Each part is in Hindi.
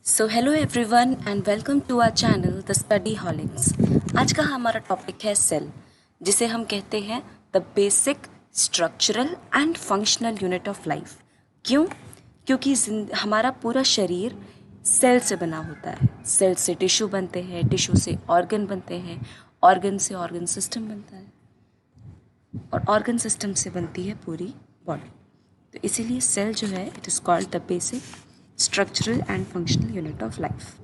So hello everyone and welcome to our channel the study holics. आज का हमारा टॉपिक है सेल, जिसे हम कहते हैं the basic structural and functional unit of life. क्यों? क्योंकि हमारा पूरा शरीर सेल से बना होता है। सेल से टिश्यू बनते हैं, टिश्यू से ऑर्गन बनते हैं, ऑर्गन से ऑर्गन सिस्टम बनता है और ऑर्गन सिस्टम से बनती है पूरी बॉडी। तो इसीलिए सेल जो है it is called the basic structural and functional unit of life.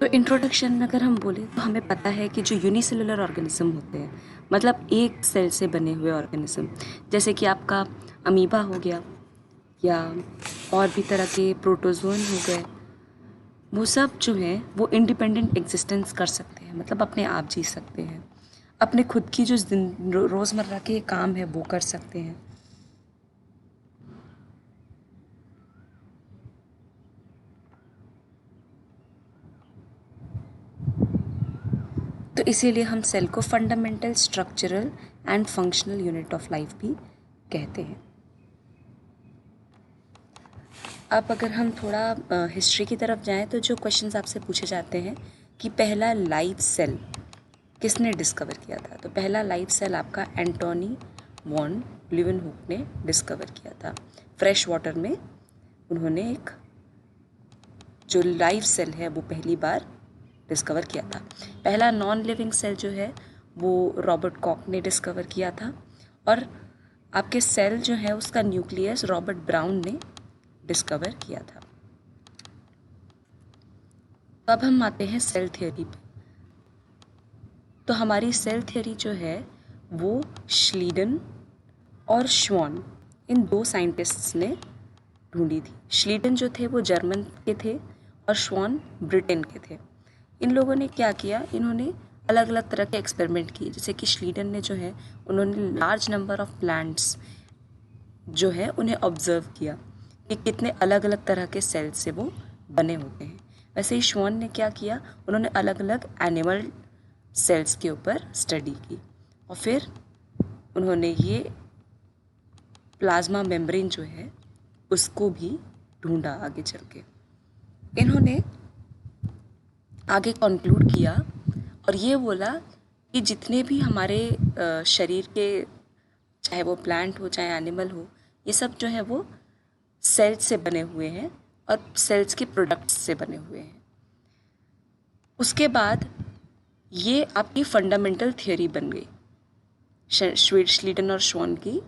तो इंट्रोडक्शन में अगर हम बोलें तो हमें पता है कि जो यूनिसेलुलर ऑर्गेनिज्म होते हैं, मतलब एक सेल से बने हुए ऑर्गेनिज्म, जैसे कि आपका अमीबा हो गया या और भी तरह के प्रोटोजोन हो गए, वो सब जो हैं वो इंडिपेंडेंट एग्जिस्टेंस कर सकते हैं, मतलब अपने आप जी सकते हैं, अपने खुद की जो रोज़मर्रा के काम है वो कर सकते हैं। तो इसीलिए हम सेल को fundamental structural and functional unit of life भी कहते हैं। अब अगर हम थोड़ा हिस्ट्री की तरफ जाएं तो जो क्वेश्चंस आपसे पूछे जाते हैं कि पहला लाइव सेल किसने डिस्कवर किया था, तो पहला लाइव सेल आपका एंटोनी वॉन लीeuwenhoek ने डिस्कवर किया था। फ्रेश वाटर में उन्होंने एक जो लाइव सेल है वो पहली बार डिस्कवर किया था। पहला नॉन लिविंग सेल जो है वो रॉबर्ट कॉक ने डिस्कवर किया था, और आपके सेल जो है उसका न्यूक्लियस रॉबर्ट ब्राउन ने डिस्कवर किया था। तो अब हम आते हैं सेल थियोरी पे। तो हमारी सेल थियोरी जो है वो श्लीडन और श्वान, इन दो साइंटिस्ट्स ने ढूंढी थी। श्लीडन जो थे वो जर्मन के थे और श्वान ब्रिटेन के थे। इन लोगों ने क्या किया, इन्होंने अलग अलग तरह के एक्सपेरिमेंट किए। जैसे कि श्लीडन ने जो है उन्होंने लार्ज नंबर ऑफ प्लांट्स जो है उन्हें ऑब्जर्व किया कि कितने अलग अलग तरह के सेल से वो बने होते हैं। वैसे ही श्वान ने क्या किया, उन्होंने अलग अलग एनिमल सेल्स के ऊपर स्टडी की और फिर उन्होंने ये प्लाज्मा मेम्ब्रेन जो है उसको भी ढूंढा आगे चल के। इन्होंने आगे कंक्लूड किया और ये बोला कि जितने भी हमारे शरीर के, चाहे वो प्लांट हो चाहे एनिमल हो, ये सब जो है वो सेल्स से बने हुए हैं और सेल्स के प्रोडक्ट्स से बने हुए हैं। उसके बाद ये आपकी फंडामेंटल थियोरी बन गई। श्लीडन और श्वान की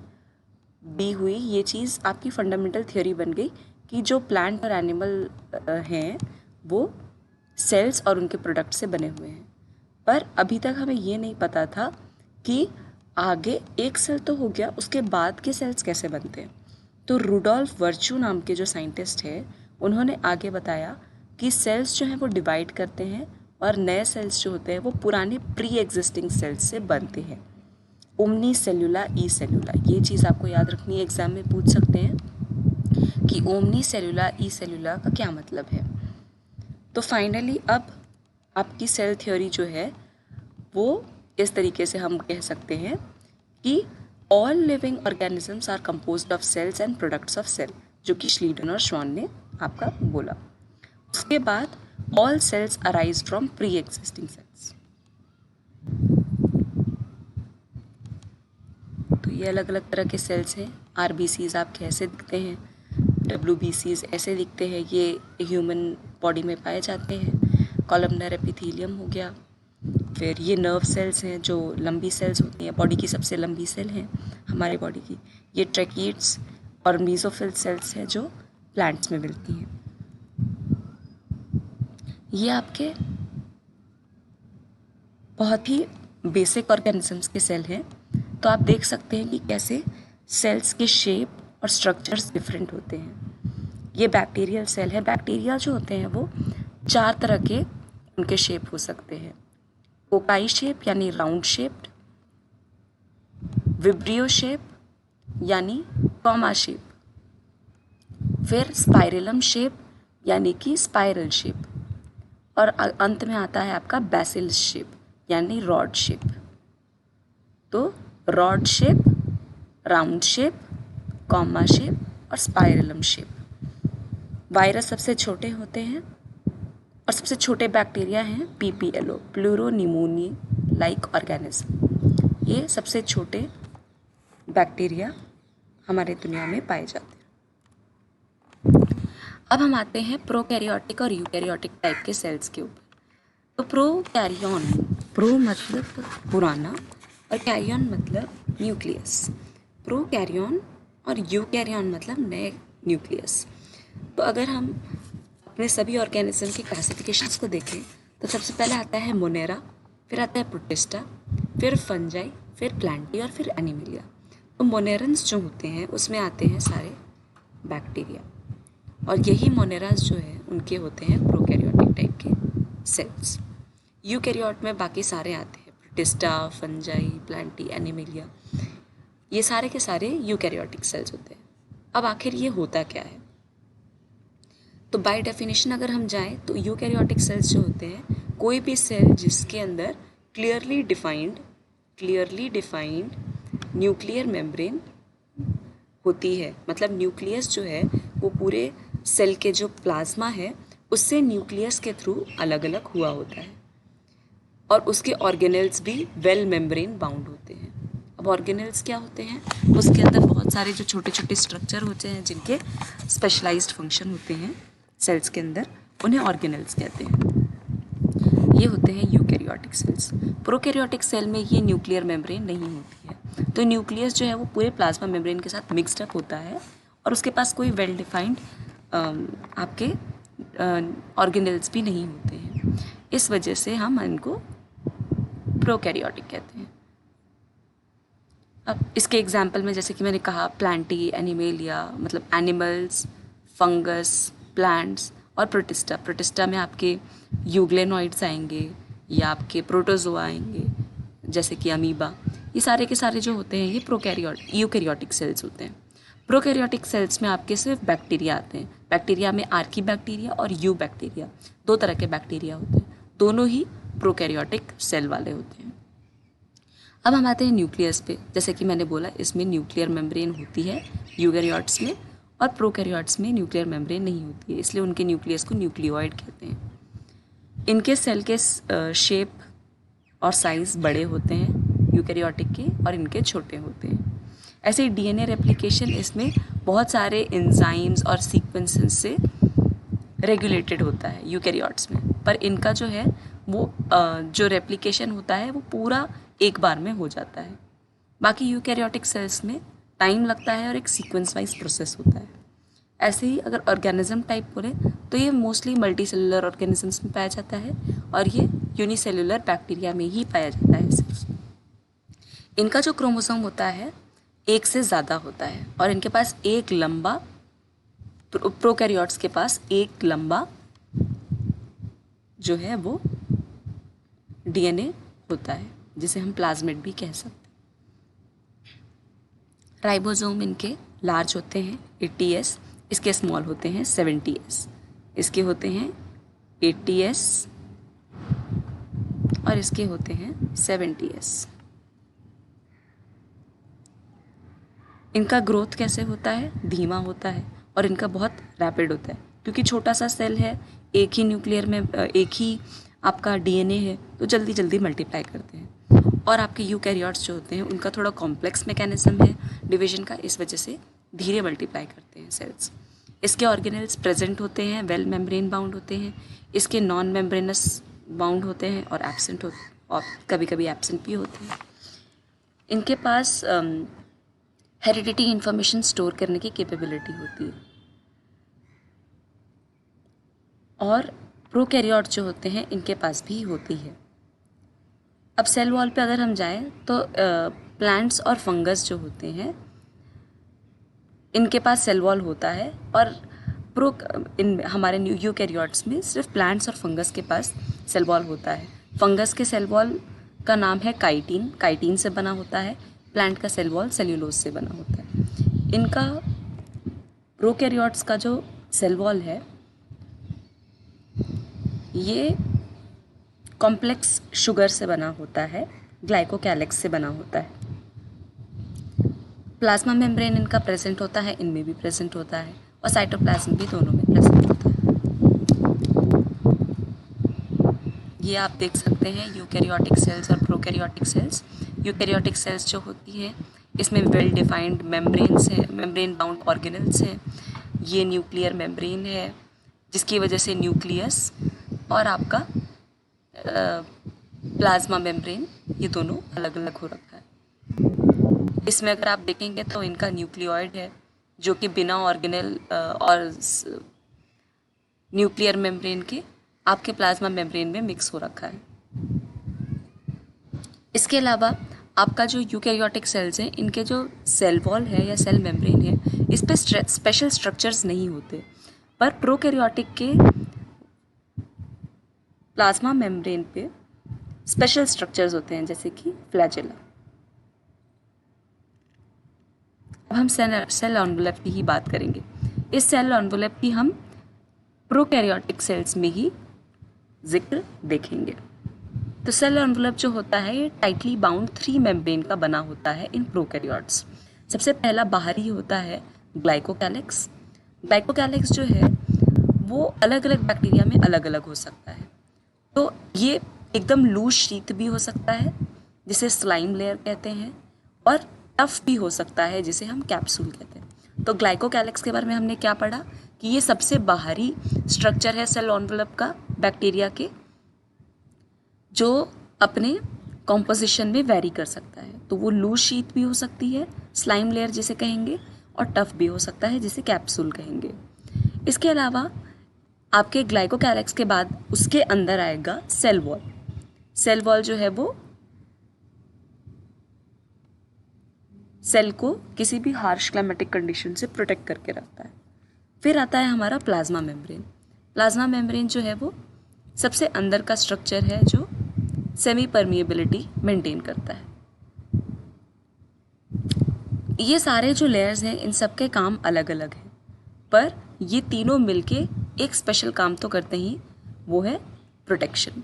दी हुई ये चीज़ आपकी फंडामेंटल थियोरी बन गई कि जो प्लांट और एनिमल हैं वो सेल्स और उनके प्रोडक्ट से बने हुए हैं। पर अभी तक हमें ये नहीं पता था कि आगे एक सेल तो हो गया, उसके बाद के सेल्स कैसे बनते हैं। तो रुडोल्फ वर्च्यू नाम के जो साइंटिस्ट है उन्होंने आगे बताया कि सेल्स जो हैं वो डिवाइड करते हैं और नए सेल्स जो होते हैं वो पुराने प्री एग्जिस्टिंग सेल्स से बनते हैं। ओमनी सेल्यूला ई सेल्यूला, ये चीज़ आपको याद रखनी है, एग्जाम में पूछ सकते हैं कि ओमनी सेल्यूला ई सेल्यूला का क्या मतलब है। तो फाइनली अब आपकी सेल थ्योरी जो है वो इस तरीके से हम कह सकते हैं कि all living organisms are composed of cells and products of cell, जो कि श्लीडन और श्वान ने आपका बोला। उसके बाद all cells arise from pre existing cells. तो ये अलग अलग तरह के सेल्स हैं। आरबीसीज आपके ऐसे दिखते हैं, डब्ल्यूबीसीज ऐसे दिखते हैं, ये ह्यूमन बॉडी में पाए जाते हैं। कॉलमनर एपिथेलियम हो गया। फिर ये नर्व सेल्स हैं जो लंबी सेल्स होती हैं, बॉडी की सबसे लंबी सेल हैं हमारी बॉडी की। ये ट्रैकिड्स और मीसोफिल सेल्स हैं जो प्लांट्स में मिलती हैं। ये आपके बहुत ही बेसिक ऑर्गेनिजम्स के सेल हैं। तो आप देख सकते हैं कि कैसे सेल्स के शेप और स्ट्रक्चर्स डिफरेंट होते हैं। ये बैक्टीरियल सेल है। बैक्टीरिया जो होते हैं वो 4 तरह के उनके शेप हो सकते हैं। कोकाई शेप यानी राउंड शेप्ड, विब्रियो शेप यानी कॉमा शेप, फिर स्पाइरलम शेप यानी कि स्पाइरल शेप, और अंत में आता है आपका बेसिल शेप यानी रॉड शेप। तो rod shape, round shape, comma shape और स्पाइरलम शेप। वायरस सबसे छोटे होते हैं और सबसे छोटे बैक्टीरिया हैं PPLO, प्लूरोनिमोनिया लाइक ऑर्गेनिज्म। ये सबसे छोटे बैक्टीरिया हमारे दुनिया में पाए जाते हैं। अब हम आते हैं प्रोकैरियोटिक और यूकैरियोटिक टाइप के सेल्स के ऊपर। तो प्रोकैरियोन, प्रो मतलब पुराना और कैरियन मतलब न्यूक्लियस। प्रोकैरियोन और यूकैरियोन मतलब नए न्यूक्लियस। तो अगर हम अपने सभी ऑर्गेनिज्म की क्लासिफिकेशंस को देखें तो सबसे पहले आता है मोनेरा, फिर आता है प्रोटिस्टा, फिर फंजाई, फिर प्लांटी और फिर एनिमिलिया। तो मोनेरन्स जो होते हैं उसमें आते हैं सारे बैक्टीरिया, और यही मोनेरास जो है उनके होते हैं प्रोकैरियोटिक टाइप के सेल्स। यूकैरियोट में बाकी सारे आते हैं, प्रोटिस्टा, फंजाई, प्लांटी, एनिमिलिया, ये सारे के सारे यूकैरियोटिक सेल्स होते हैं। अब आखिर ये होता क्या है? तो बाय डेफिनेशन अगर हम जाएं तो यूकैरियोटिक सेल्स जो होते हैं कोई भी सेल जिसके अंदर क्लियरली डिफाइंड न्यूक्लियर मेम्ब्रेन होती है, मतलब न्यूक्लियस जो है वो पूरे सेल के जो प्लाज्मा है उससे न्यूक्लियस के थ्रू अलग अलग हुआ होता है, और उसके ऑर्गेनेल्स भी वेल मेम्ब्रेन बाउंड होते हैं। अब ऑर्गेनेल्स क्या होते हैं? उसके अंदर बहुत सारे जो छोटे छोटे स्ट्रक्चर होते हैं जिनके स्पेशलाइज्ड फंक्शन होते हैं सेल्स के अंदर, उन्हें ऑर्गेनेल्स कहते हैं। ये होते हैं यूकैरियोटिक सेल्स। प्रोकैरियोटिक सेल में ये न्यूक्लियर मेम्ब्रेन नहीं होती है, तो न्यूक्लियस जो है वो पूरे प्लाज्मा मेम्ब्रेन के साथ मिक्सड अप होता है और उसके पास कोई वेल डिफाइंड आपके ऑर्गेनेल्स भी नहीं होते हैं। इस वजह से हम इनको प्रोकैरियोटिक कहते हैं। अब इसके एग्जाम्पल में जैसे कि मैंने कहा प्लांटी, एनिमेलिया मतलब एनिमल्स, फंगस, प्लांट्स और प्रोटिस्टा। प्रोटिस्टा में आपके यूग्लेनॉइड्स आएंगे या आपके प्रोटोजोआ आएंगे जैसे कि अमीबा। ये सारे के सारे जो होते हैं ये यूकैरियोटिक सेल्स होते हैं। प्रोकैरियोटिक सेल्स में आपके सिर्फ बैक्टीरिया आते हैं। बैक्टीरिया में आर्की बैक्टीरिया और यू बैक्टीरिया, दो तरह के बैक्टीरिया होते हैं, दोनों ही प्रोकैरियोटिक सेल वाले होते हैं। अब हम आते हैं न्यूक्लियस पे। जैसे कि मैंने बोला इसमें न्यूक्लियर मेम्ब्रेन होती है यूकैरियोट्स में, और प्रोकैरियोट्स में न्यूक्लियर मेम्ब्रेन नहीं होती है, इसलिए उनके न्यूक्लियस को न्यूक्लियोइड कहते हैं। इनके सेल के शेप और साइज़ बड़े होते हैं यूकैरियोटिक के, और इनके छोटे होते हैं। ऐसे ही डीएनए रेप्लिकेशन इसमें बहुत सारे एंजाइम्स और सीक्वेंसेस से रेगुलेटेड होता है यूकैरियोट्स में, पर इनका जो है वो जो रेप्लिकेशन होता है वो पूरा एक बार में हो जाता है। बाकी यूकैरियोटिक सेल्स में टाइम लगता है और एक सीक्वेंस वाइज प्रोसेस होता है। ऐसे ही अगर ऑर्गेनिज्म टाइप बोले तो ये मोस्टली मल्टी सेलुलर ऑर्गेनिजम्स में पाया जाता है, और ये यूनिसेलुलर बैक्टीरिया में ही पाया जाता है सिर्फ। इनका जो क्रोमोसोम होता है एक से ज़्यादा होता है, और इनके पास एक लंबा, प्रोकैरियोट्स के पास एक लंबा जो है वो डीएनए होता है जिसे हम प्लाज्मिड भी कह सकते हैं। राइबोसोम इनके लार्ज होते हैं 80S, इसके स्मॉल होते हैं 70S, इसके होते हैं 80S और इसके होते हैं 70S। इनका ग्रोथ कैसे होता है? धीमा होता है, और इनका बहुत रैपिड होता है क्योंकि छोटा सा सेल है, एक ही न्यूक्लियर में एक ही आपका डीएनए है, तो जल्दी जल्दी मल्टीप्लाई करते हैं। और आपके यूकैरियोट्स जो होते हैं उनका थोड़ा कॉम्प्लेक्स मैकेनिज्म है डिवीजन का, इस वजह से धीरे मल्टीप्लाई करते हैं सेल्स। इसके ऑर्गेनेल्स प्रेजेंट होते हैं, वेल मेम्ब्रेन बाउंड होते हैं, इसके नॉन मेम्ब्रेनस बाउंड होते हैं और एब्सेंट होते, और कभी कभी एब्सेंट भी होते हैं। इनके पास हेरिडिटी इंफॉर्मेशन स्टोर करने की कैपेबिलिटी होती है। और प्रोकैरियोट जो होते हैं इनके पास भी होती है। अब सेल वॉल पे अगर हम जाएं तो प्लांट्स और फंगस जो होते हैं इनके पास सेल वॉल होता है, और हमारे यूकैरियोट्स में सिर्फ प्लांट्स और फंगस के पास सेल वॉल होता है। फंगस के सेल वॉल का नाम है काइटिन, काइटिन से बना होता है। प्लांट का सेल वॉल सेल्यूलोज से बना होता है। इनका प्रोकैरियोट्स का जो सेल वॉल है ये कॉम्प्लेक्स शुगर से बना होता है, ग्लाइकोकैलिक्स से बना होता है। प्लाज्मा मेम्ब्रेन इनका प्रेजेंट होता है, इनमें भी प्रेजेंट होता है, और साइटोप्लाज्म भी दोनों में प्रेजेंट होता है। ये आप देख सकते हैं यूकैरियोटिक सेल्स और प्रोकैरियोटिक सेल्स। यूकैरियोटिक सेल्स जो होती हैं इसमें वेल डिफाइंड मेम्ब्रेन्स हैं, मेम्ब्रेन बाउंड ऑर्गेनेल्स हैं। ये न्यूक्लियर मेम्ब्रेन है जिसकी वजह से न्यूक्लियस और आपका प्लाज्मा मेम्ब्रेन ये दोनों अलग अलग हो रखा है। इसमें अगर आप देखेंगे तो इनका न्यूक्लियोइड है जो कि बिना ऑर्गेनेल और न्यूक्लियर मेम्ब्रेन के आपके प्लाज्मा मेम्ब्रेन में मिक्स हो रखा है। इसके अलावा आपका जो यूकैरियोटिक सेल्स हैं इनके जो सेल वॉल है या सेल मेम्ब्रेन है इस पे स्पेशल स्ट्रक्चर्स नहीं होते, पर प्रोकैरियोटिक के प्लाज्मा मेम्ब्रेन पे स्पेशल स्ट्रक्चर्स होते हैं जैसे कि फ्लैजेला। अब हम सेल एनवेलप की ही बात करेंगे। इस सेल एनवेलप की हम प्रोकैरियोटिक सेल्स में ही जिक्र देखेंगे। तो सेल एनवेलप जो होता है ये टाइटली बाउंड 3 मेम्ब्रेन का बना होता है इन प्रोकैरियोट्स। सबसे पहला बाहरी होता है ग्लाइकोकैलिक्स। ग्लाइकोकैलिक्स जो है वो अलग अलग बैक्टीरिया में अलग अलग हो सकता है। तो ये एकदम लूज शीट भी हो सकता है जिसे स्लाइम लेयर कहते हैं, और टफ भी हो सकता है जिसे हम कैप्सूल कहते हैं। तो ग्लाइकोकैलिक्स के बारे में हमने क्या पढ़ा कि ये सबसे बाहरी स्ट्रक्चर है सेल एनवेलप का बैक्टीरिया के, जो अपने कॉम्पोजिशन में वेरी कर सकता है। तो वो लूज शीट भी हो सकती है, स्लाइम लेयर जिसे कहेंगे, और टफ भी हो सकता है जिसे कैप्सूल कहेंगे। इसके अलावा आपके ग्लाइकोकैलिक्स के बाद उसके अंदर आएगा सेल वॉल। सेल वॉल जो है वो सेल को किसी भी हार्श क्लाइमेटिक कंडीशन से प्रोटेक्ट करके रखता है। फिर आता है हमारा प्लाज्मा मेम्ब्रेन। प्लाज्मा मेम्ब्रेन जो है वो सबसे अंदर का स्ट्रक्चर है जो सेमी परमिएबिलिटी मेंटेन करता है। ये सारे जो लेयर्स हैं इन सब के काम अलग अलग हैं, पर ये तीनों मिलके एक स्पेशल काम तो करते ही, वो है प्रोटेक्शन।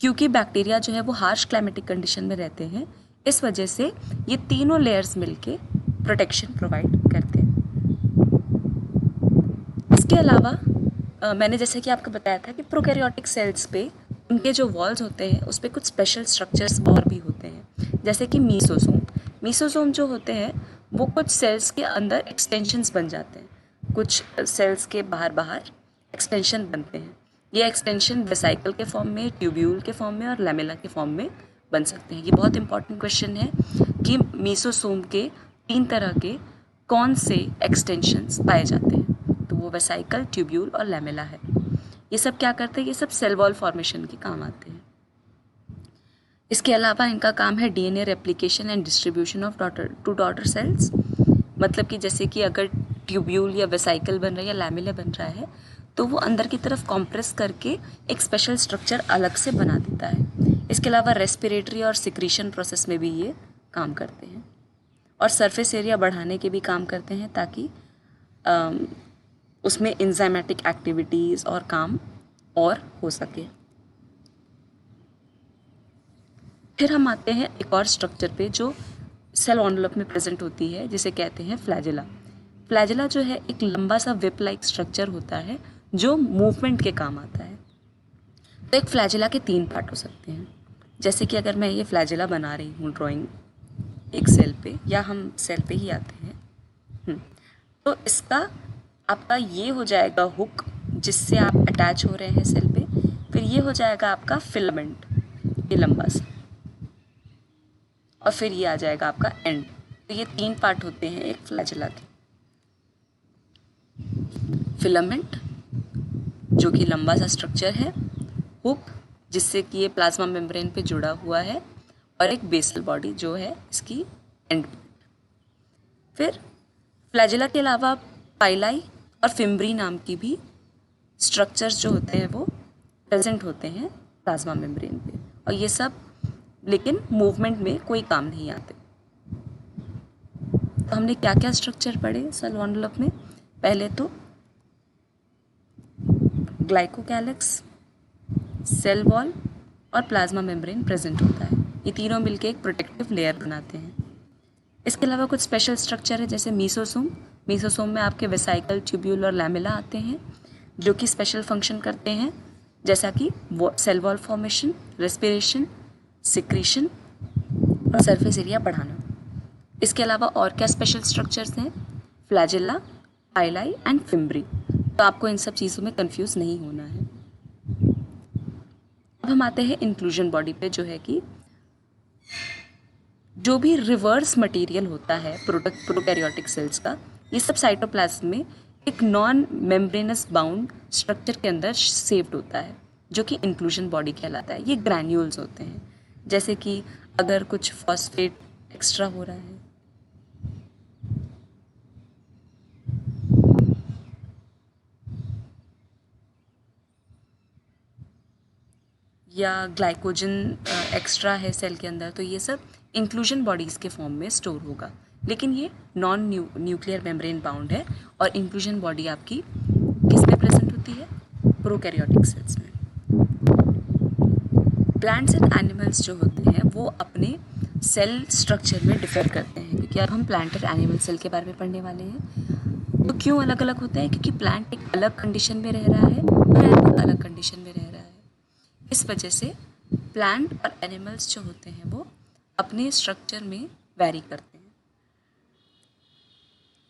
क्योंकि बैक्टीरिया जो है वो हार्श क्लाइमेटिक कंडीशन में रहते हैं, इस वजह से ये तीनों लेयर्स मिलके प्रोटेक्शन प्रोवाइड करते हैं। इसके अलावा मैंने जैसे कि आपको बताया था कि प्रोकैरियोटिक सेल्स पे उनके जो वॉल्स होते हैं उस पर कुछ स्पेशल स्ट्रक्चर्स और भी होते हैं, जैसे कि मीसोसोम। मीसोसोम जो होते हैं वो कुछ सेल्स के अंदर एक्सटेंशंस बन जाते हैं, कुछ सेल्स के बाहर बाहर एक्सटेंशन बनते हैं। ये एक्सटेंशन वेसाइकल के फॉर्म में, ट्यूब्यूल के फॉर्म में और लैमेला के फॉर्म में बन सकते हैं। ये बहुत इंपॉर्टेंट क्वेश्चन है कि मीसोसोम के 3 तरह के कौन से एक्सटेंशंस पाए जाते हैं। तो वो वेसाइकल, ट्यूब्यूल और लैमेला है। ये सब क्या करते हैं, ये सब सेल वॉल फॉर्मेशन के काम आते हैं। इसके अलावा इनका काम है DNA replication and distribution of daughter cells. मतलब कि जैसे कि अगर ट्यूब्यूल या वेसाइकल बन रहा है या लैमेला बन रहा है तो वो अंदर की तरफ कॉम्प्रेस करके एक स्पेशल स्ट्रक्चर अलग से बना देता है। इसके अलावा रेस्पिरेटरी और सिक्रीशन प्रोसेस में भी ये काम करते हैं, और सरफेस एरिया बढ़ाने के भी काम करते हैं ताकि उसमें एंजाइमेटिक एक्टिविटीज़ और काम और हो सके। फिर हम आते हैं एक और स्ट्रक्चर पे जो सेल एनवेलप में प्रेजेंट होती है, जिसे कहते हैं फ्लैजेला। फ्लैजेला जो है एक लंबा सा विप लाइक स्ट्रक्चर होता है जो मूवमेंट के काम आता है। तो एक फ्लैजेला के 3 पार्ट हो सकते हैं। जैसे कि अगर मैं ये फ्लैजेला बना रही हूँ ड्राइंग एक सेल पे, या हम सेल पे ही आते हैं, तो इसका आपका ये हो जाएगा हुक जिससे आप अटैच हो रहे हैं सेल पे। फिर ये हो जाएगा आपका फिलामेंट, ये लंबा सा, और फिर ये आ जाएगा आपका एंड। तो ये 3 पार्ट होते हैं एक फ्लैजेला के। फिलामेंट जो कि लंबा सा स्ट्रक्चर है, हुक जिससे कि ये प्लाज्मा मेम्ब्रेन पे जुड़ा हुआ है, और एक बेसल बॉडी जो है इसकी एंड। फिर फ्लैजेला के अलावा पाइलाई और फिम्ब्री नाम की भी स्ट्रक्चर्स जो होते हैं वो प्रेजेंट होते हैं प्लाज्मा मेम्ब्रेन पे, और ये सब लेकिन मूवमेंट में कोई काम नहीं आते। तो हमने क्या क्या स्ट्रक्चर पढ़े सेल एनवेलप में? पहले तो ग्लाइकोकैलिक्स, सेल वॉल और प्लाज्मा मेम्ब्रेन प्रेजेंट होता है। ये तीनों मिलकर एक प्रोटेक्टिव लेयर बनाते हैं। इसके अलावा कुछ स्पेशल स्ट्रक्चर है जैसे मीसोसोम। मीसोसोम में आपके वेसाइकल, ट्यूब्यूल और लैमेला आते हैं जो कि स्पेशल फंक्शन करते हैं, जैसा कि cell wall formation, respiration, secretion और सरफेस एरिया बढ़ाना। इसके अलावा और क्या स्पेशल स्ट्रक्चर्स हैं? Flagella, pili and fimbriae. तो आपको इन सब चीज़ों में कंफ्यूज नहीं होना है। अब हम आते हैं इंक्लूजन बॉडी पे, जो है कि जो भी रिवर्स मटेरियल होता है प्रोकैरियोटिक सेल्स का, ये सब साइटोप्लाज्म में एक नॉन मेम्ब्रेनस बाउंड स्ट्रक्चर के अंदर सेव्ड होता है, जो कि इंक्लूजन बॉडी कहलाता है। ये ग्रैन्यूल्स होते हैं, जैसे कि अगर कुछ फॉस्फेट एक्स्ट्रा हो रहा है या ग्लाइकोजन एक्स्ट्रा है सेल के अंदर, तो ये सब इंक्लूजन बॉडीज़ के फॉर्म में स्टोर होगा। लेकिन ये नॉन न्यूक्लियर मेम्ब्रेन बाउंड है और इंक्लूजन बॉडी आपकी किस में प्रेजेंट होती है? प्रोकैरियोटिक सेल्स में। प्लांट्स एंड एनिमल्स जो होते हैं वो अपने सेल स्ट्रक्चर में डिफर करते हैं, क्योंकि अब हम प्लांट और एनिमल सेल के बारे में पढ़ने वाले हैं। तो क्यों अलग अलग होता है? क्योंकि प्लांट एक अलग कंडीशन में रह रहा है और एनिमल अलग कंडीशन में रह रहा है। इस वजह से प्लांट और एनिमल्स जो होते हैं वो अपने स्ट्रक्चर में वैरी करते हैं।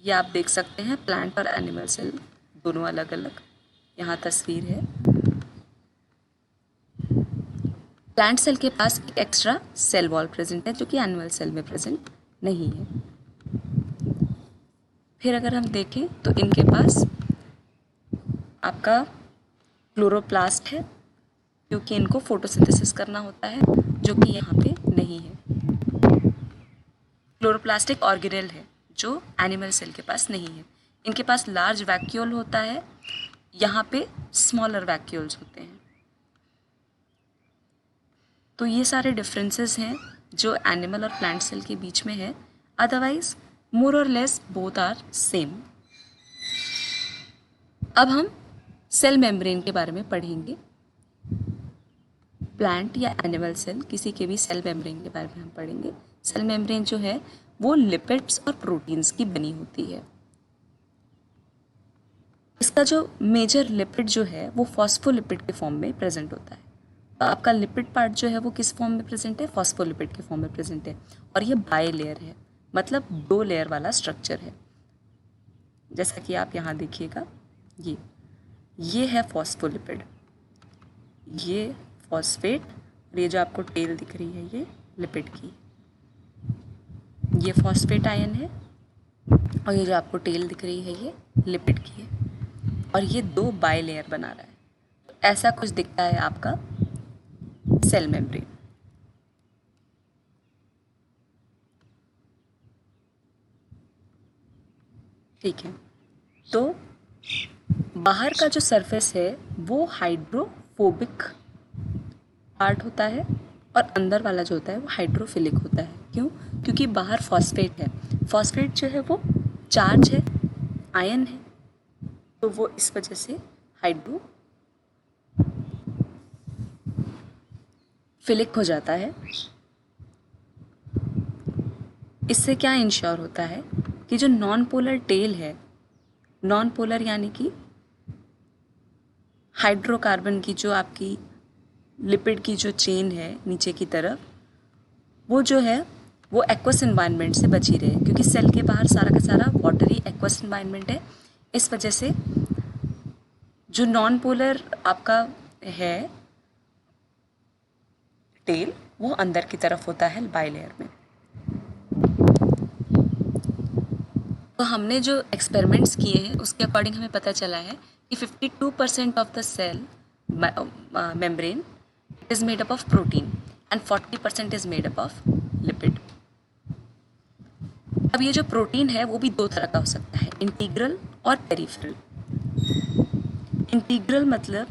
ये आप देख सकते हैं, प्लांट और एनिमल सेल दोनों अलग अलग। यहाँ तस्वीर है। प्लांट सेल के पास एक एक्स्ट्रा सेल वॉल प्रेजेंट है जो कि एनिमल सेल में प्रेजेंट नहीं है। फिर अगर हम देखें तो इनके पास आपका क्लोरोप्लास्ट है, क्योंकि इनको फोटोसिंथेसिस करना होता है, जो कि यहाँ पे नहीं है। क्लोरोप्लास्टिक ऑर्गेनेल है जो एनिमल सेल के पास नहीं है। इनके पास लार्ज वैक्यूल होता है, यहाँ पे स्मॉलर वैक्यूल्स होते हैं। तो ये सारे डिफरेंसेस हैं जो एनिमल और प्लांट सेल के बीच में है। अदरवाइज मोर और लेस बोथ आर सेम। अब हम सेल मेम्ब्रेन के बारे में पढ़ेंगे। प्लांट या एनिमल सेल, किसी के भी सेल मेम्ब्रेन के बारे में हम पढ़ेंगे। सेल मेम्ब्रेन जो है वो लिपिड्स और प्रोटीन्स की बनी होती है। इसका जो मेजर लिपिड जो है वो फॉस्फोलिपिड के फॉर्म में प्रेजेंट होता है। तो आपका लिपिड पार्ट जो है वो किस फॉर्म में प्रेजेंट है? फॉस्फोलिपिड के फॉर्म में प्रेजेंट है। और ये बाई लेयर है, मतलब 2 लेयर वाला स्ट्रक्चर है। जैसा कि आप यहाँ देखिएगा, ये है फॉस्फोलिपिड, ये फॉस्फेट, और ये जो आपको टेल दिख रही है ये लिपिड की, ये फॉस्फेट आयन है, और ये जो आपको टेल दिख रही है ये लिपिड की है, और ये 2 बाई लेयर बना रहा है। तो ऐसा कुछ दिखता है आपका सेल मेम्ब्रेन। ठीक है, तो बाहर का जो सरफेस है वो हाइड्रोफोबिक पार्ट होता है और अंदर वाला जो होता है वो हाइड्रोफिलिक होता है। क्यों? क्योंकि बाहर फॉस्फेट है। फॉस्फेट जो है वो चार्ज है, आयन है, तो वो इस वजह से हाइड्रोफिलिक हो जाता है। इससे क्या इंश्योर होता है कि जो नॉन पोलर टेल है, नॉन पोलर यानी कि हाइड्रोकार्बन की जो आपकी लिपिड की जो चेन है नीचे की तरफ, वो जो है वो एक्वस एनवायरनमेंट से बची रहे, क्योंकि सेल के बाहर सारा का सारा वाटरी एक्वस एनवायरनमेंट है। इस वजह से जो नॉन पोलर आपका है टेल, वो अंदर की तरफ होता है बाई लेयर में। तो हमने जो एक्सपेरिमेंट्स किए हैं उसके अकॉर्डिंग हमें पता चला है कि 52% of the cell membrane is made up of protein and 40% is made up of lipid. अब ये जो प्रोटीन है वो भी 2 तरह का हो सकता है, इंटीग्रल और पेरिफेरल। इंटीग्रल मतलब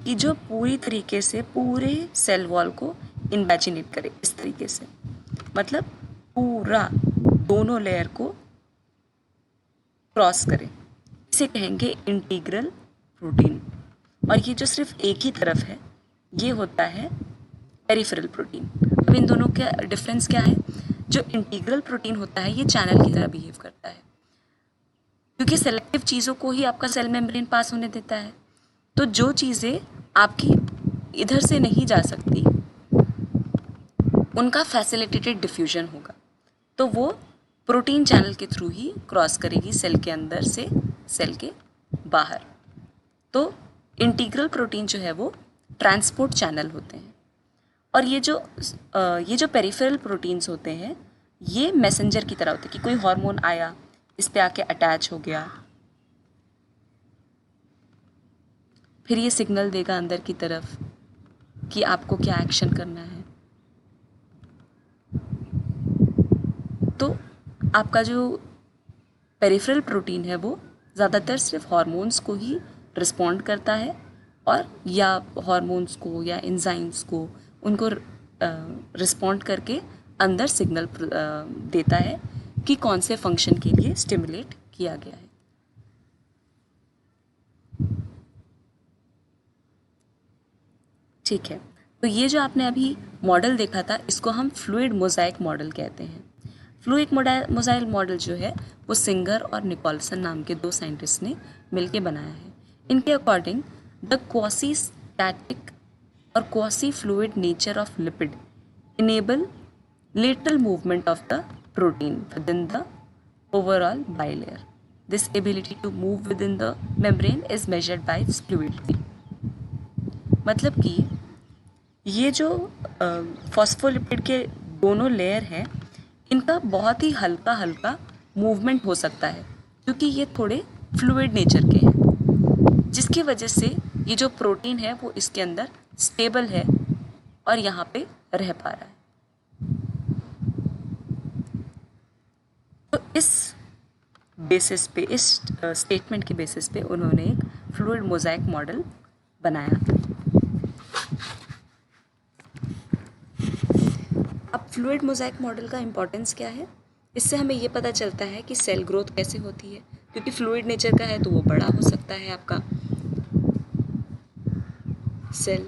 कि जो पूरी तरीके से पूरे सेल वॉल को इन्वेजिनेट करे, इस तरीके से, मतलब पूरा दोनों लेयर को क्रॉस करे, इसे कहेंगे इंटीग्रल प्रोटीन। और ये जो सिर्फ एक ही तरफ है ये होता है पेरिफेरल प्रोटीन। अब इन दोनों का डिफरेंस क्या है? जो इंटीग्रल प्रोटीन होता है ये चैनल की तरह बिहेव करता है, क्योंकि सेलेक्टिव चीज़ों को ही आपका सेल मेम्ब्रेन पास होने देता है। तो जो चीज़ें आपकी इधर से नहीं जा सकती उनका फैसिलिटेटेड डिफ्यूजन होगा, तो वो प्रोटीन चैनल के थ्रू ही क्रॉस करेगी सेल के अंदर से सेल के बाहर। तो इंटीग्रल प्रोटीन जो है वो ट्रांसपोर्ट चैनल होते हैं। और ये जो पेरिफेरल प्रोटीन्स होते हैं ये मैसेंजर की तरह होते हैं कि कोई हार्मोन आया, इस पे आके अटैच हो गया, फिर ये सिग्नल देगा अंदर की तरफ कि आपको क्या एक्शन करना है। तो आपका जो पेरिफेरल प्रोटीन है वो ज़्यादातर सिर्फ हार्मोन्स को ही रिस्पॉन्ड करता है, और या हार्मोन्स को या एंजाइम्स को उनको रिस्पॉन्ड करके अंदर सिग्नल देता है कि कौन से फंक्शन के लिए स्टिमुलेट किया गया है। ठीक है, तो ये जो आपने अभी मॉडल देखा था इसको हम फ्लूइड मोज़ाइक मॉडल कहते हैं। फ्लूइड मोज़ाइक मॉडल जो है वो सिंगर और निकोलसन नाम के दो साइंटिस्ट ने मिलके बनाया है। इनके अकॉर्डिंग द क्वासी स्टैटिक और quasi fluid nature of lipid enable lateral movement of the protein within the overall bilayer. This ability to move within the membrane is measured by its fluidity. मतलब कि ये जो फॉस्फोलिपिड के दोनों लेयर हैं इनका बहुत ही हल्का हल्का मूवमेंट हो सकता है, क्योंकि ये थोड़े फ्लूइड नेचर के हैं, जिसकी वजह से ये जो प्रोटीन है वो इसके अंदर स्टेबल है और यहाँ पे रह पा रहा है। तो इस बेसिस पे, इस स्टेटमेंट के बेसिस पे उन्होंने एक फ्लूइड मोज़ाइक मॉडल बनाया। अब फ्लूइड मोज़ाइक मॉडल का इम्पोर्टेंस क्या है? इससे हमें ये पता चलता है कि सेल ग्रोथ कैसे होती है, क्योंकि फ्लूइड नेचर का है तो वो बड़ा हो सकता है आपका सेल।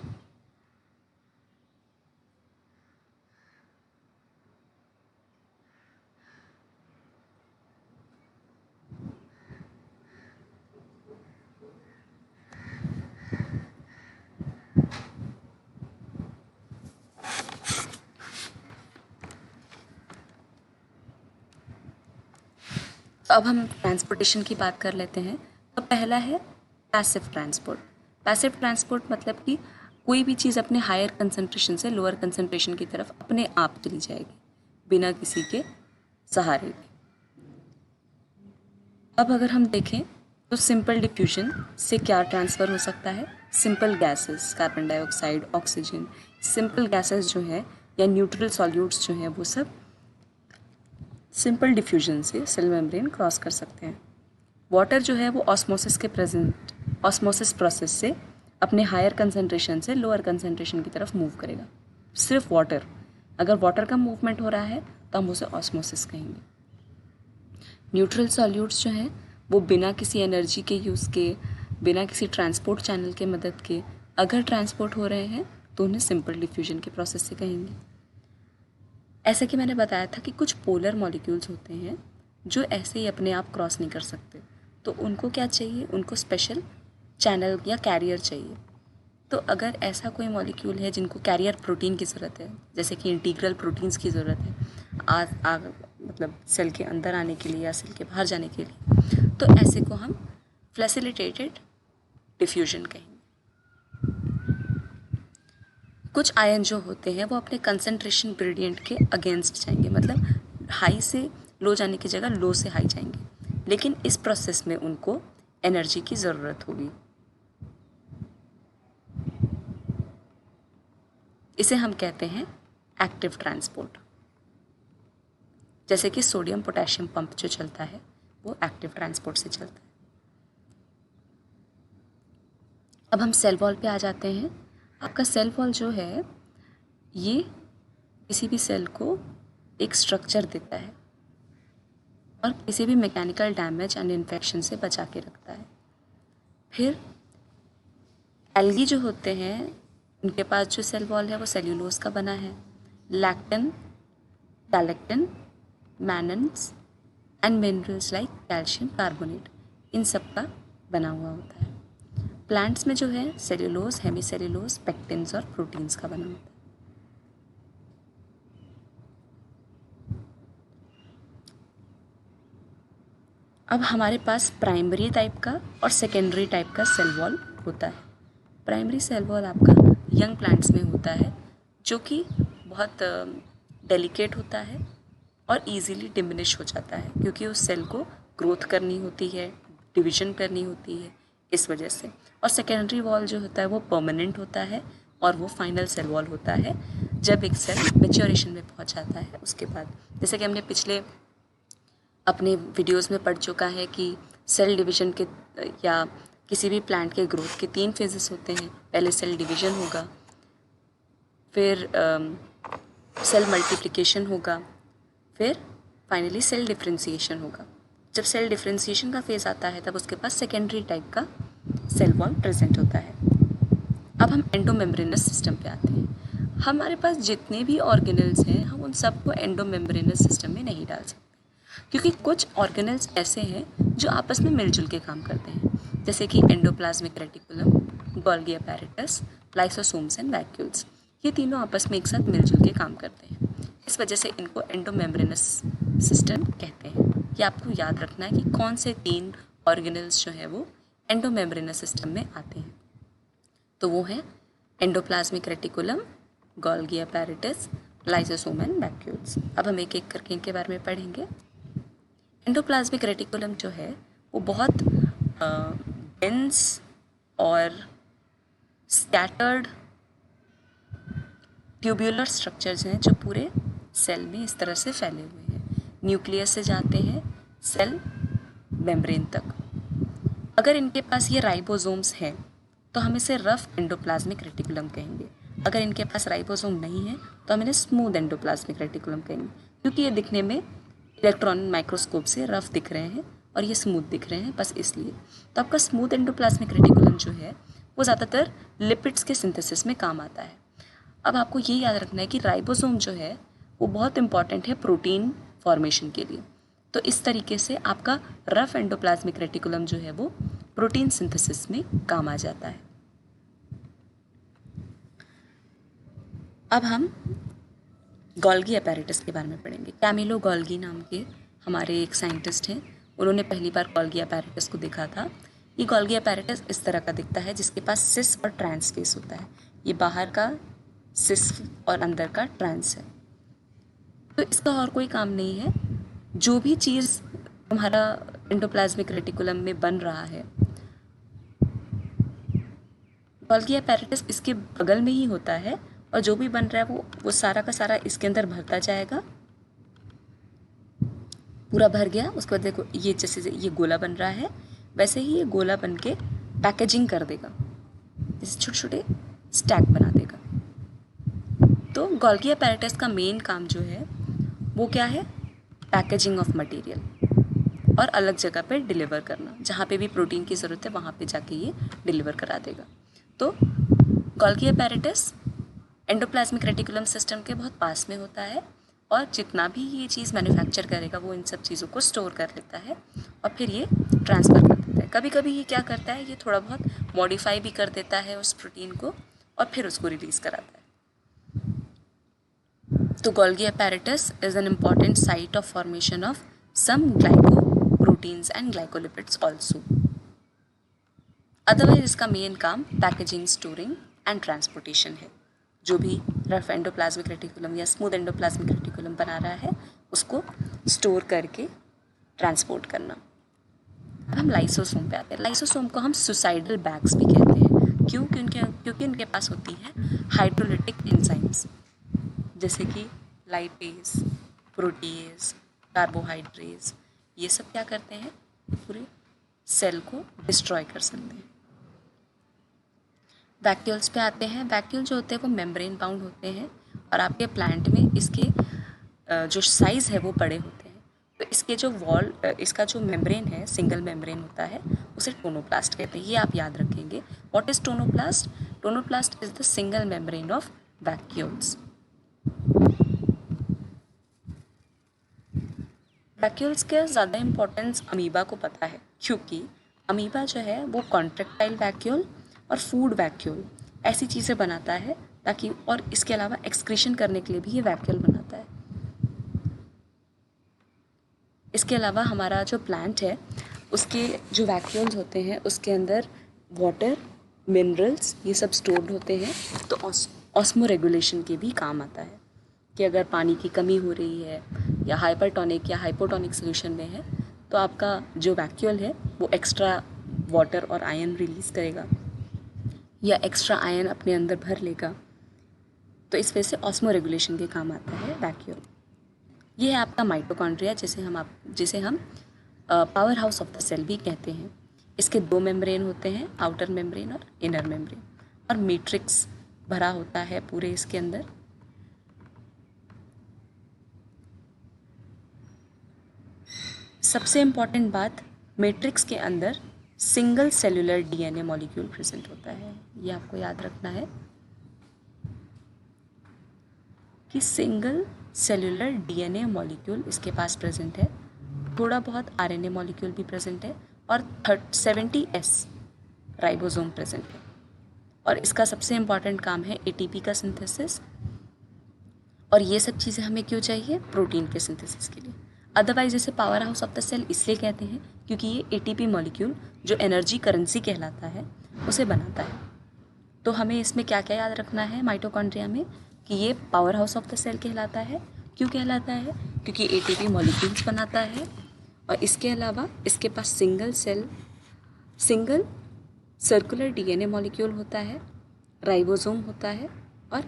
तो अब हम ट्रांसपोर्टेशन की बात कर लेते हैं। तो पहला है पैसिव ट्रांसपोर्ट। पैसिव ट्रांसपोर्ट मतलब कि कोई भी चीज़ अपने हायर कंसंट्रेशन से लोअर कंसंट्रेशन की तरफ अपने आप चली जाएगी बिना किसी के सहारे के। अब अगर हम देखें तो सिंपल डिफ्यूजन से क्या ट्रांसफ़र हो सकता है? Simple gases, carbon dioxide, oxygen, simple gases जो है या न्यूट्रल सॉल्यूट्स जो हैं वो सब सिंपल डिफ्यूजन से सेल मेम्ब्रेन क्रॉस कर सकते हैं। वाटर जो है वो ऑस्मोसिस प्रोसेस से अपने हायर कंसंट्रेशन से लोअर कंसंट्रेशन की तरफ मूव करेगा। सिर्फ वाटर, अगर वाटर का मूवमेंट हो रहा है तो हम उसे ऑस्मोसिस कहेंगे। न्यूट्रल सॉल्यूट्स जो हैं वो बिना किसी एनर्जी के यूज़ के, बिना किसी ट्रांसपोर्ट चैनल के मदद के अगर ट्रांसपोर्ट हो रहे हैं तो उन्हें सिंपल डिफ्यूजन के प्रोसेस से कहेंगे। ऐसा कि मैंने बताया था कि कुछ पोलर मॉलिक्यूल्स होते हैं जो ऐसे ही अपने आप क्रॉस नहीं कर सकते, तो उनको क्या चाहिए? उनको स्पेशल चैनल या कैरियर चाहिए। तो अगर ऐसा कोई मॉलिक्यूल है जिनको कैरियर प्रोटीन की ज़रूरत है, जैसे कि इंटीग्रल प्रोटीन्स की ज़रूरत है मतलब सेल के अंदर आने के लिए या सेल के बाहर जाने के लिए, तो ऐसे को हम फैसिलिटेटेड डिफ्यूजन कहेंगे। कुछ आयन जो होते हैं वो अपने कंसंट्रेशन ग्रेडियंट के अगेंस्ट जाएंगे, मतलब हाई से लो जाने की जगह लो से हाई जाएंगे, लेकिन इस प्रोसेस में उनको एनर्जी की ज़रूरत होगी। इसे हम कहते हैं एक्टिव ट्रांसपोर्ट। जैसे कि सोडियम पोटेशियम पंप जो चलता है वो एक्टिव ट्रांसपोर्ट से चलता है। अब हम सेल वॉल पे आ जाते हैं। आपका सेल वॉल जो है ये किसी भी सेल को एक स्ट्रक्चर देता है। और किसी भी मैकेनिकल डैमेज एंड इन्फेक्शन से बचा के रखता है। फिर एल्गी जो होते हैं उनके पास जो सेल वॉल है वो सेल्यूलोज का बना है। Lectin, galactin, mannans and minerals like calcium carbonate, इन सब का बना हुआ होता है। प्लांट्स में जो है सेल्यूलोज, हेमी सेल्यूलोज, पेक्टिन्स और प्रोटीन्स का बना होता है। अब हमारे पास प्राइमरी टाइप का और सेकेंडरी टाइप का सेल वॉल होता है। प्राइमरी सेल वॉल आपका यंग प्लांट्स में होता है, जो कि बहुत डेलिकेट होता है और इजीली डिमिनिश हो जाता है, क्योंकि उस सेल को ग्रोथ करनी होती है, डिवीजन करनी होती है, इस वजह से। और सेकेंडरी वॉल जो होता है वो परमानेंट होता है और वो फाइनल सेल वॉल होता है जब एक सेल मैच्योरेशन में पहुंच जाता है उसके बाद। जैसे कि हमने पिछले अपने वीडियोस में पढ़ चुका है कि सेल डिवीजन के या किसी भी प्लांट के ग्रोथ के 3 फेजेस होते हैं। पहले सेल डिवीजन होगा, फिर सेल मल्टीप्लिकेशन होगा, फिर फाइनली सेल डिफ्रेंसिएशन होगा। जब सेल डिफ्रेंसिएशन का फेज़ आता है तब उसके पास सेकेंडरी टाइप का सेल वॉल प्रेजेंट होता है। अब हम एंडोमेम्ब्रेनस सिस्टम पे आते हैं। हमारे पास जितने भी ऑर्गेनल्स हैं हम उन सबको एंडोमेम्ब्रेनस सिस्टम में नहीं डाल सकते, क्योंकि कुछ ऑर्गेनल्स ऐसे हैं जो आपस में मिलजुल के काम करते हैं, जैसे कि endoplasmic reticulum, Golgi apparatus, lysosomes and vacuoles. ये तीनों आपस में एक साथ मिलजुल के काम करते हैं, इस वजह से इनको एंडोमेम्ब्रेनस सिस्टम कहते हैं। ये आपको याद रखना है कि कौन से 3 ऑर्गेनल्स जो है वो एंडोमेम्ब्रेनस सिस्टम में आते हैं। तो वो है endoplasmic reticulum, Golgi apparatus, lysosome and vacuoles. अब हम एक एक करके इनके बारे में पढ़ेंगे। एंडोप्लाज्मिक रेटिकुलम जो है वो बहुत डेंस और स्कैटर्ड ट्यूब्यूलर स्ट्रक्चर्स हैं जो पूरे सेल में इस तरह से फैले हुए हैं। न्यूक्लियस से जाते हैं सेल मेम्ब्रेन तक। अगर इनके पास ये राइबोसोम्स हैं तो हम इसे रफ एंडोप्लाज्मिक रेटिकुलम कहेंगे। अगर इनके पास राइबोसोम नहीं है तो हम इन्हें स्मूथ एंडोप्लाज्मिक रेटिकुलम कहेंगे, क्योंकि ये दिखने में इलेक्ट्रॉन माइक्रोस्कोप से रफ दिख रहे हैं और ये स्मूथ दिख रहे हैं, बस इसलिए। तो आपका स्मूथ एंडोप्लाज्मिक रेटिकुलम जो है वो ज़्यादातर लिपिड्स के सिंथेसिस में काम आता है। अब आपको ये याद रखना है कि राइबोसोम जो है वो बहुत इंपॉर्टेंट है प्रोटीन फॉर्मेशन के लिए। तो इस तरीके से आपका रफ एंडोप्लाज्मिक रेटिकुलम जो है वो प्रोटीन सिंथेसिस में काम आ जाता है। अब हम गोल्गी अपैरेटस के बारे में पढ़ेंगे। कैमिलो गोल्गी नाम के हमारे एक साइंटिस्ट हैं, उन्होंने पहली बार गोल्गी अपैरेटस को देखा था। ये गोल्गी अपैरेटस इस तरह का दिखता है, जिसके पास सिस और ट्रांस फेस होता है। ये बाहर का सिस और अंदर का ट्रांस है। तो इसका और कोई काम नहीं है, जो भी चीज़ हमारा एंडोप्लाज्मिक रेटिकुलम में बन रहा है गोल्गी अपैरेटस इसके बगल में ही होता है, और जो भी बन रहा है वो सारा का सारा इसके अंदर भरता जाएगा। पूरा भर गया, उसके बाद देखो ये जैसे ये गोला बन रहा है वैसे ही ये गोला बन के पैकेजिंग कर देगा, जैसे छोटे छोटे स्टैक बना देगा। तो गोल्गी अपैरेटस का मेन काम जो है वो क्या है, पैकेजिंग ऑफ मटेरियल और अलग जगह पे डिलीवर करना। जहाँ पे भी प्रोटीन की ज़रूरत है वहाँ पे जाके ये डिलीवर करा देगा। तो Golgi apparatus endoplasmic reticulum system के बहुत पास में होता है, और जितना भी ये चीज़ मैन्युफैक्चर करेगा वो इन सब चीज़ों को स्टोर कर लेता है और फिर ये ट्रांसफ़र कर देता है। कभी कभी ये क्या करता है, ये थोड़ा बहुत मॉडिफाई भी कर देता है उस प्रोटीन को और फिर उसको रिलीज़ कराता है। तो Golgi apparatus is an important site of formation of some glycoproteins and glycolipids also. Otherwise इसका मेन काम पैकेजिंग, स्टोरिंग एंड ट्रांसपोर्टेशन है। जो भी रफ एंडोप्लाज्मिक रेटिकुलम या स्मूथ एंडोप्लाज्मिक रेटिकुलम बना रहा है उसको स्टोर करके ट्रांसपोर्ट करना। अब हम लाइसोसोम पे आते हैं। लाइसोसोम को हम सुसाइडल बैग्स भी कहते हैं। क्यों? क्योंकि उनके पास होती है हाइड्रोलिटिक एंजाइम्स, जैसे कि लाइपेज, प्रोटीएज, कार्बोहाइड्रेज। ये सब क्या करते हैं, पूरे सेल को डिस्ट्रॉय कर सकते हैं। वैक्यूल्स पे आते हैं। वैक्यूल जो होते हैं वो मेम्ब्रेन बाउंड होते हैं और आपके प्लांट में इसके जो साइज़ है वो बड़े होते हैं। तो इसके जो इसका जो मेम्ब्रेन है, सिंगल मेम्ब्रेन होता है, उसे टोनोप्लास्ट कहते हैं। ये आप याद रखेंगे। What is tonoplast? Tonoplast is the single membrane of vacuoles. Vacuoles का ज़्यादा इम्पोर्टेंस अमीबा को पता है, क्योंकि अमीबा जो है वो कॉन्ट्रेक्टाइल वैक्यूल और फूड वैक्यूल ऐसी चीज़ें बनाता है, ताकि, और इसके अलावा एक्सक्रीशन करने के लिए भी ये वैक्यूल बनाता है। इसके अलावा हमारा जो प्लांट है उसके जो वैक्यूल्स होते हैं उसके अंदर वाटर, मिनरल्स ये सब स्टोर्ड होते हैं। तो ऑस्मो रेगुलेशन के भी काम आता है कि अगर पानी की कमी हो रही है या हाइपरटोनिक या हाइपोटोनिक सोल्यूशन में है, तो आपका जो वैक्यूल है वो एक्स्ट्रा वाटर और आयन रिलीज़ करेगा या एक्स्ट्रा आयन अपने अंदर भर लेगा। तो इस वजह से ऑस्मो रेगुलेशन के काम आता है वैक्यूल। ये है आपका माइटोकॉन्ड्रिया, जिसे हम powerhouse of the cell भी कहते हैं। इसके दो मेम्ब्रेन होते हैं, आउटर मेम्ब्रेन और इनर मेम्ब्रेन, और मैट्रिक्स भरा होता है पूरे इसके अंदर। सबसे इम्पॉर्टेंट बात, मैट्रिक्स के अंदर single cellular DNA molecule present होता है। ये आपको याद रखना है कि सिंगल सेलुलर डीएनए मॉलिक्यूल इसके पास प्रेजेंट है। थोड़ा बहुत आरएनए मॉलिक्यूल भी प्रेजेंट है, और 70S राइबोसोम प्रेजेंट है। और इसका सबसे इम्पॉर्टेंट काम है एटीपी का सिंथेसिस। और ये सब चीज़ें हमें क्यों चाहिए? प्रोटीन के सिंथेसिस के लिए। अदरवाइज इसे powerhouse of the cell इसलिए कहते हैं क्योंकि ये एटीपी मॉलिक्यूल जो एनर्जी करेंसी कहलाता है उसे बनाता है। तो हमें इसमें क्या क्या याद रखना है माइटोकॉन्ड्रिया में, कि ये powerhouse of the cell कहलाता है। क्यों कहलाता है? क्योंकि एटीपी मॉलिक्यूल्स बनाता है, और इसके अलावा इसके पास सिंगल सर्कुलर डीएनए मॉलिक्यूल होता है, राइबोसोम होता है, और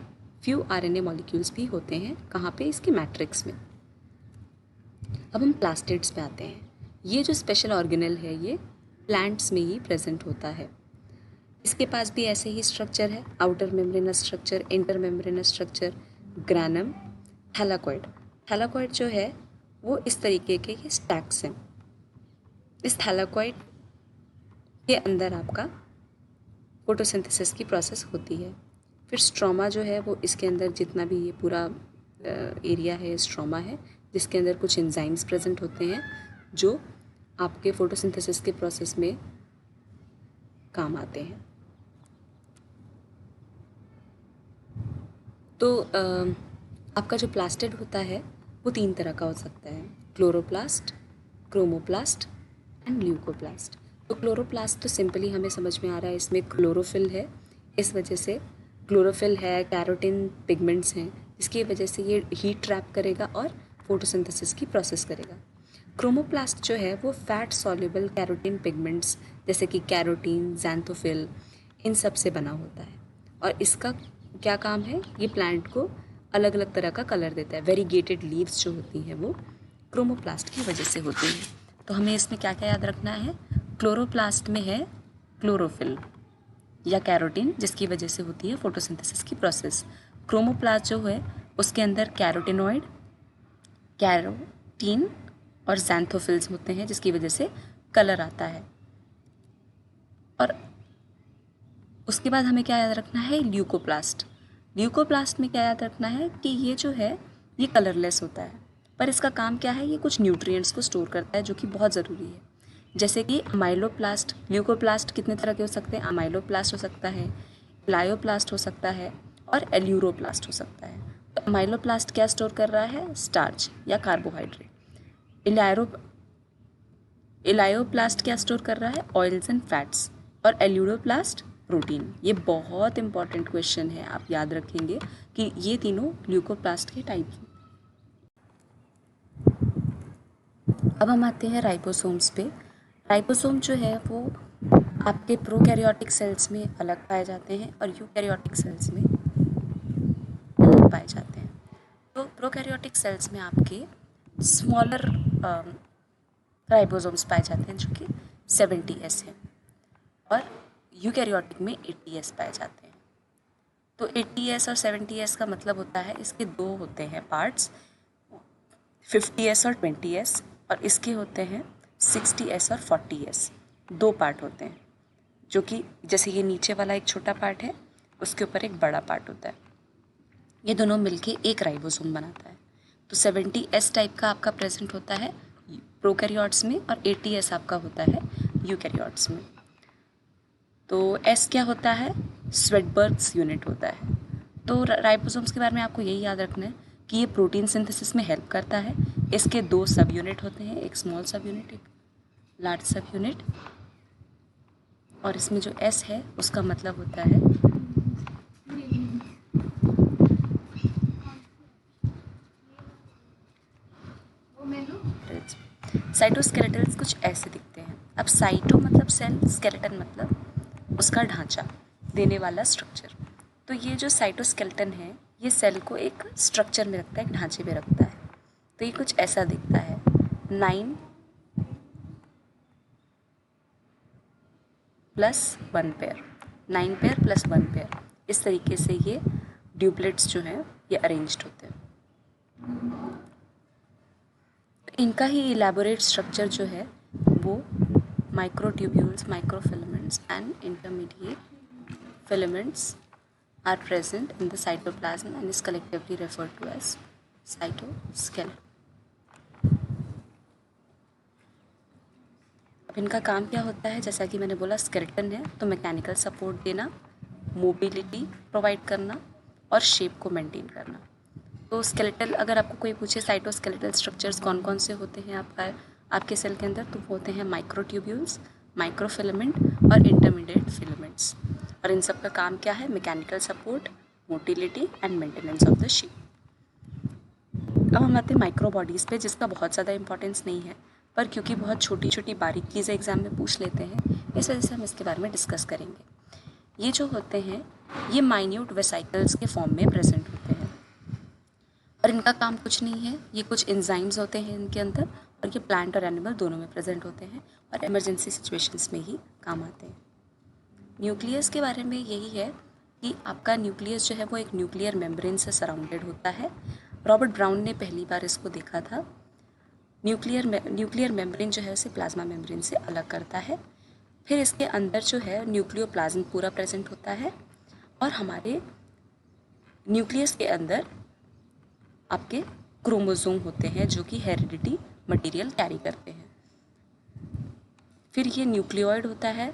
फ्यू आरएनए मॉलिक्यूल्स भी होते हैं। कहाँ पे? इसके मैट्रिक्स में। अब हम प्लास्टिड्स पे आते हैं। ये जो स्पेशल ऑर्गेनेल है ये प्लांट्स में ही प्रेजेंट होता है। इसके पास भी ऐसे ही स्ट्रक्चर है, outer membranous structure, inter membranous structure, granum, thylakoid. Thylakoid जो है वो इस तरीके के ये स्टैक्स हैं। इस थैलाकॉइड के अंदर आपका फोटोसिंथेसिस की प्रोसेस होती है। फिर स्ट्रोमा जो है वो इसके अंदर, जितना भी ये पूरा एरिया है स्ट्रोमा है, जिसके अंदर कुछ एंजाइम्स प्रेजेंट होते हैं जो आपके फोटोसिंथेसिस के प्रोसेस में काम आते हैं। तो आपका जो प्लास्टिड होता है वो 3 तरह का हो सकता है, क्लोरोप्लास्ट, क्रोमोप्लास्ट एंड ल्यूकोप्लास्ट। तो क्लोरोप्लास्ट तो सिंपली हमें समझ में आ रहा है, इसमें क्लोरोफिल है। इस वजह से क्लोरोफिल है, कैरोटीन पिगमेंट्स हैं, जिसकी वजह से ये हीट ट्रैप करेगा और फोटोसिंथेसिस की प्रोसेस करेगा। क्रोमोप्लास्ट जो है वो फैट सॉल्युबल कैरोटीन पिगमेंट्स जैसे कि कैरोटीन, ज़ैंथोफिल, इन सब से बना होता है। और इसका क्या काम है? ये प्लांट को अलग अलग तरह का कलर देता है। वेरीगेटेड लीव्स जो होती हैं वो क्रोमोप्लास्ट की वजह से होती हैं। तो हमें इसमें क्या क्या याद रखना है? क्लोरोप्लास्ट में है क्लोरोफिल या कैरोटीन, जिसकी वजह से होती है फोटोसिंथेसिस की प्रोसेस। क्रोमोप्लास्ट जो है उसके अंदर कैरोटिनॉइड, कैरोटीन और ज़ैंथोफिल्स होते हैं, जिसकी वजह से कलर आता है। और उसके बाद हमें क्या याद रखना है? ल्यूकोप्लास्ट। ल्यूकोप्लास्ट में क्या याद रखना है कि ये जो है ये कलरलेस होता है, पर इसका काम क्या है? ये कुछ न्यूट्रिएंट्स को स्टोर करता है जो कि बहुत ज़रूरी है। जैसे कि अमाइलोप्लास्ट। ल्यूकोप्लास्ट कितने तरह के हो सकते हैं? अमाइलोप्लास्ट हो सकता है, इलायोप्लास्ट हो सकता है, और एल्यूरोप्लास्ट हो सकता है। तो अमाइलोप्लास्ट क्या स्टोर कर रहा है? स्टार्च या कार्बोहाइड्रेट। इलायोप्लास्ट क्या स्टोर कर रहा है? Oils and fats. और एल्यूरोप्लास्ट प्रोटीन। ये बहुत इंपॉर्टेंट क्वेश्चन है, आप याद रखेंगे कि ये तीनों ल्यूकोप्लास्ट के टाइप हैं। अब हम आते हैं राइबोसोम्स पे। राइबोसोम जो है वो आपके प्रोकैरियोटिक सेल्स में अलग पाए जाते हैं और यूकैरियोटिक सेल्स में अलग पाए जाते हैं। तो प्रोकैरियोटिक सेल्स में आपके स्मॉलर राइबोसोम्स पाए जाते हैं जो कि 70S हैं, और यूकैरियोटिक में 80S पाए जाते हैं। तो 80S और 70S का मतलब होता है, इसके दो होते हैं पार्ट्स, 50S और 20S। और इसके होते हैं 60S और 40S, 2 पार्ट होते हैं, जो कि जैसे ये नीचे वाला एक छोटा पार्ट है, उसके ऊपर एक बड़ा पार्ट होता है। ये दोनों मिलके एक राइबोसोम बनाता है। तो 70S टाइप का आपका प्रेजेंट होता है प्रोकैरियोट्स में और 80S आपका होता है यूकैरियोट्स में। तो S क्या होता है? स्वेटबर्ग्स यूनिट होता है। तो राइबोसोम्स के बारे में आपको यही याद रखना है कि ये प्रोटीन सिंथेसिस में हेल्प करता है। इसके 2 सब यूनिट होते हैं, एक स्मॉल सब यूनिट, एक लार्ज सब यूनिट। और इसमें जो S है उसका मतलब होता है साइटोस्केलेटल्स कुछ ऐसे दिखते हैं। अब साइटो मतलब सेल, स्केलेटन मतलब उसका ढांचा देने वाला स्ट्रक्चर। तो ये जो साइटोस्केलेटन है ये सेल को एक स्ट्रक्चर में रखता है, एक ढांचे में रखता है। तो ये कुछ ऐसा दिखता है। 9 + 1 पेयर, 9 पेयर + 1 पेयर, इस तरीके से ये ड्यूप्लेट्स जो हैं ये अरेंज्ड होते हैं। इनका ही इलेबोरेट स्ट्रक्चर जो है वो microtubules, microfilaments and intermediate filaments are present in the cytoplasm and is collectively referred to as cytoskeleton. अब इनका काम क्या होता है? जैसा कि मैंने बोला स्केलेटन है तो मैकेनिकल सपोर्ट देना, मोबिलिटी प्रोवाइड करना और शेप को मेंटेन करना। तो स्केलेटल, अगर आपको कोई पूछे साइटोस्केलेटल स्ट्रक्चर्स कौन कौन से होते हैं आपके सेल के अंदर, तो वो होते हैं माइक्रोट्यूब्यूल्स, माइक्रोफिलामेंट और इंटरमीडिएट फिलामेंट्स। और इन सब का काम क्या है? Mechanical support, motility and maintenance of the shape. अब हम आते हैं माइक्रो बॉडीज़ पे, जिसका बहुत ज़्यादा इंपॉर्टेंस नहीं है, पर क्योंकि बहुत छोटी छोटी बारीकी से एग्ज़ाम में पूछ लेते हैं, इस वजह से हम इसके बारे में डिस्कस करेंगे। ये जो होते हैं ये माइन्यूट वेसिकल्स के फॉर्म में प्रेजेंट होते हैं और इनका काम कुछ नहीं है, ये कुछ एंजाइम्स होते हैं इनके अंदर और ये प्लांट और एनिमल दोनों में प्रेजेंट होते हैं और इमरजेंसी सिचुएशंस में ही काम आते हैं। न्यूक्लियस के बारे में यही है कि आपका न्यूक्लियस जो है वो एक न्यूक्लियर मेम्ब्रेन से सराउंडेड होता है। रॉबर्ट ब्राउन ने पहली बार इसको देखा था। न्यूक्लियर मेम्ब्रेन जो है उसे प्लाज्मा मेम्ब्रेन से अलग करता है। फिर इसके अंदर जो है न्यूक्लियोप्लाज्म पूरा प्रेजेंट होता है और हमारे न्यूक्लियस के अंदर आपके क्रोमोसोम होते हैं जो कि हेरिडिटी मटेरियल कैरी करते हैं। फिर ये न्यूक्लियोइड होता है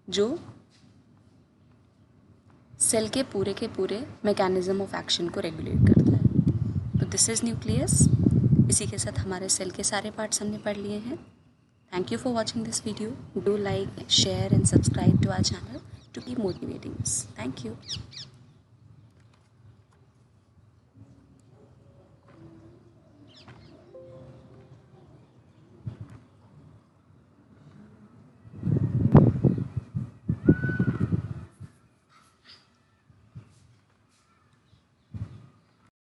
जो सेल के पूरे मैकेनिज्म ऑफ एक्शन को रेगुलेट करता है। तो दिस इज़ न्यूक्लियस। इसी के साथ हमारे सेल के सारे पार्ट्स हमने पढ़ लिए हैं। Thank you for watching this video. Do like, share and subscribe to our channel to keep motivating us. Thank you.